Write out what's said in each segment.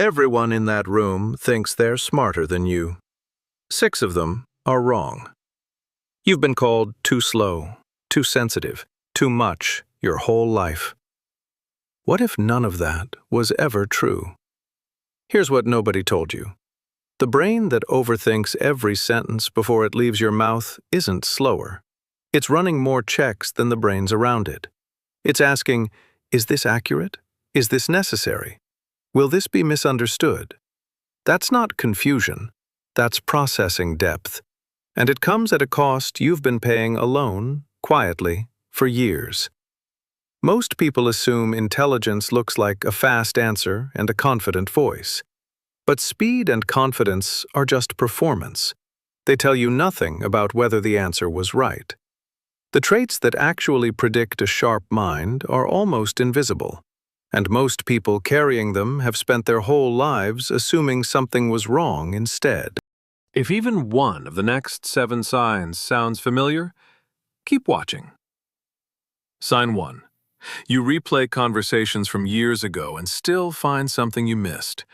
Everyone in that room thinks they're smarter than you. 6 of them are wrong. You've been called too slow, too sensitive, too much your whole life. What if none of that was ever true? Here's what nobody told you. The brain that overthinks every sentence before it leaves your mouth isn't slower. It's running more checks than the brains around it. It's asking, is this accurate? Is this necessary? Will this be misunderstood? That's not confusion. That's processing depth. And it comes at a cost you've been paying alone, quietly, for years. Most people assume intelligence looks like a fast answer and a confident voice. But speed and confidence are just performance. They tell you nothing about whether the answer was right. The traits that actually predict a sharp mind are almost invisible, and most people carrying them have spent their whole lives assuming something was wrong instead. If even one of the next 7 signs sounds familiar, keep watching. Sign 1. You replay conversations from years ago and still find something you missed.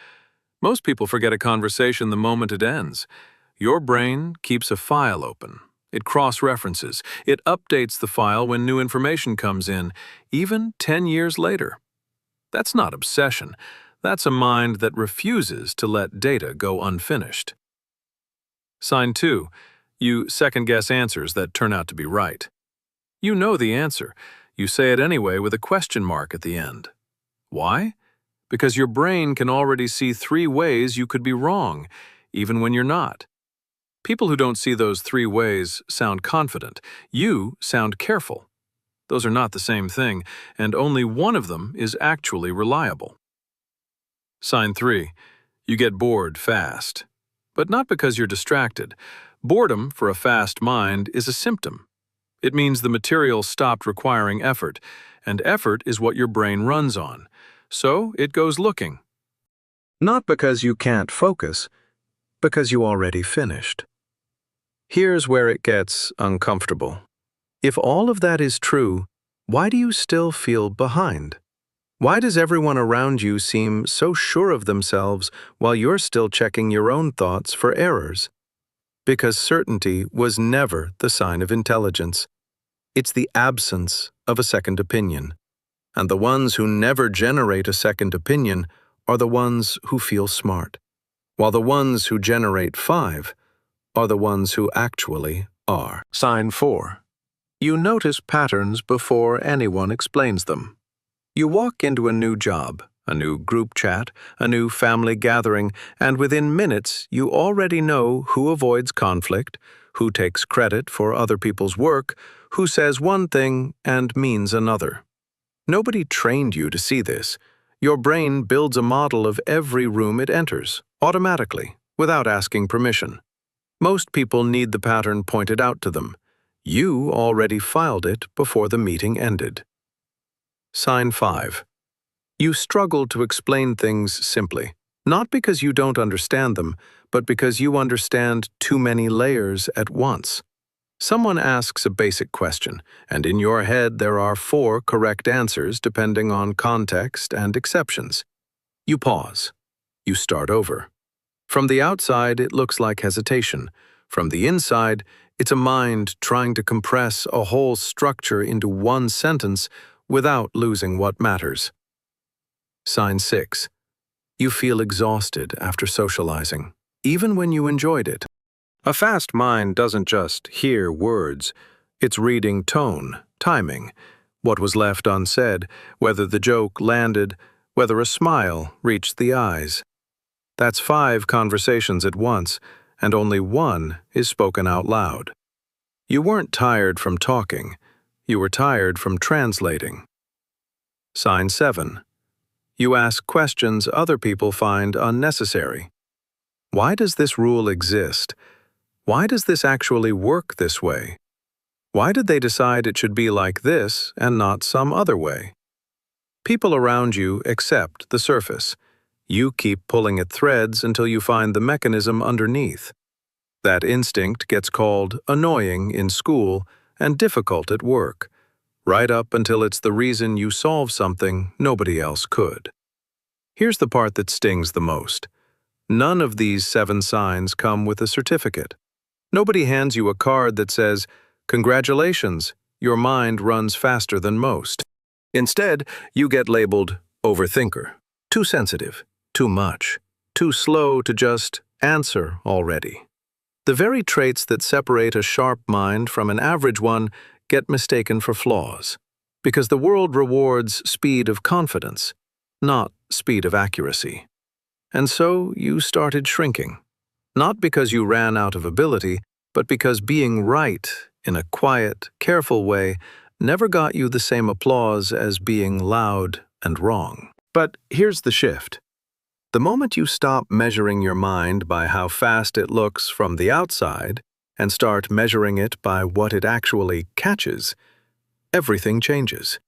Most people forget a conversation the moment it ends. Your brain keeps a file open. It cross-references. It updates the file when new information comes in, even 10 years later. That's not obsession. That's a mind that refuses to let data go unfinished. Sign 2. You second-guess answers that turn out to be right. You know the answer. You say it anyway with a question mark at the end. Why? Because your brain can already see 3 ways you could be wrong, even when you're not. People who don't see those 3 ways sound confident. You sound careful. Those are not the same thing, and only one of them is actually reliable. Sign 3. You get bored fast. But not because you're distracted. Boredom, for a fast mind, is a symptom. It means the material stopped requiring effort, and effort is what your brain runs on. So it goes looking. Not because you can't focus, because you already finished. Here's where it gets uncomfortable. If all of that is true, why do you still feel behind? Why does everyone around you seem so sure of themselves while you're still checking your own thoughts for errors? Because certainty was never the sign of intelligence. It's the absence of a second opinion. And the ones who never generate a second opinion are the ones who feel smart, while the ones who generate 5 are the ones who actually are. Sign 4. You notice patterns before anyone explains them. You walk into a new job, a new group chat, a new family gathering, and within minutes you already know who avoids conflict, who takes credit for other people's work, who says one thing and means another. Nobody trained you to see this. Your brain builds a model of every room it enters, automatically, without asking permission. Most people need the pattern pointed out to them. You already filed it before the meeting ended. Sign 5. You struggle to explain things simply, not because you don't understand them, but because you understand too many layers at once. Someone asks a basic question, and in your head there are 4 correct answers depending on context and exceptions. You pause. You start over. From the outside, it looks like hesitation. From the inside, it's a mind trying to compress a whole structure into one sentence without losing what matters. Sign 6. You feel exhausted after socializing, even when you enjoyed it. A fast mind doesn't just hear words. It's reading tone, timing, what was left unsaid, whether the joke landed, whether a smile reached the eyes. That's 5 conversations at once, and only 1 is spoken out loud. You weren't tired from talking. You were tired from translating. Sign 7. You ask questions other people find unnecessary. Why does this rule exist? Why does this actually work this way? Why did they decide it should be like this and not some other way? People around you accept the surface. You keep pulling at threads until you find the mechanism underneath. That instinct gets called annoying in school and difficult at work, right up until it's the reason you solve something nobody else could. Here's the part that stings the most. None of these 7 signs come with a certificate. Nobody hands you a card that says, "Congratulations, your mind runs faster than most." Instead, you get labeled overthinker, too sensitive, too much, too slow to just answer already. The very traits that separate a sharp mind from an average one get mistaken for flaws, because the world rewards speed of confidence, not speed of accuracy. And so you started shrinking, not because you ran out of ability, but because being right in a quiet, careful way never got you the same applause as being loud and wrong. But here's the shift. The moment you stop measuring your mind by how fast it looks from the outside and start measuring it by what it actually catches, everything changes.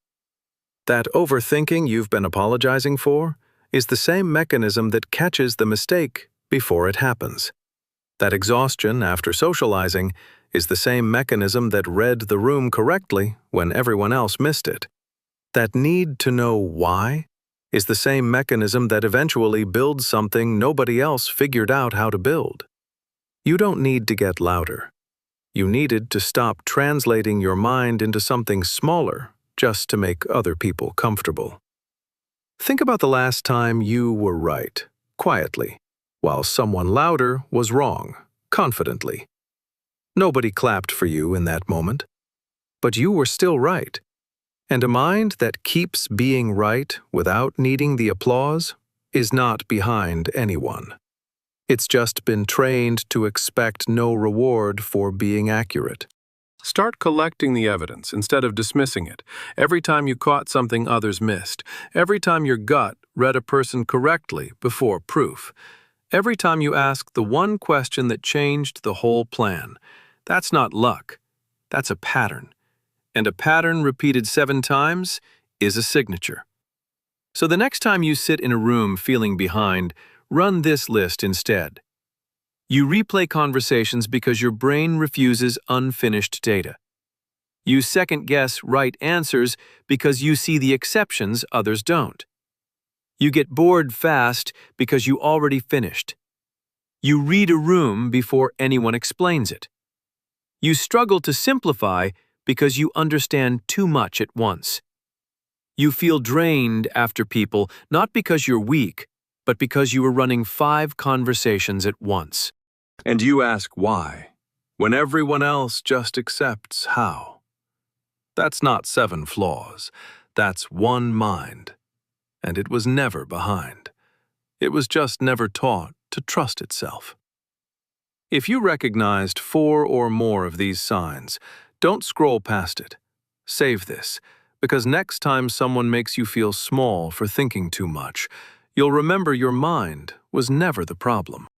That overthinking you've been apologizing for is the same mechanism that catches the mistake before it happens. That exhaustion after socializing is the same mechanism that read the room correctly when everyone else missed it. That need to know why is the same mechanism that eventually builds something nobody else figured out how to build. You don't need to get louder. You needed to stop translating your mind into something smaller just to make other people comfortable. Think about the last time you were right, quietly, while someone louder was wrong, confidently. Nobody clapped for you in that moment, but you were still right. And a mind that keeps being right without needing the applause is not behind anyone. It's just been trained to expect no reward for being accurate. Start collecting the evidence instead of dismissing it. Every time you caught something others missed, every time your gut read a person correctly before proof, every time you asked the one question that changed the whole plan. That's not luck. That's a pattern. And a pattern repeated 7 times is a signature. So the next time you sit in a room feeling behind, run this list instead. You replay conversations because your brain refuses unfinished data. You second-guess right answers because you see the exceptions others don't. You get bored fast because you already finished. You read a room before anyone explains it. You struggle to simplify because you understand too much at once. You feel drained after people, not because you're weak, but because you were running 5 conversations at once. And you ask why, when everyone else just accepts how. That's not 7 flaws. That's one mind. And it was never behind. It was just never taught to trust itself. If you recognized 4 or more of these signs, don't scroll past it. Save this, because next time someone makes you feel small for thinking too much, you'll remember your mind was never the problem.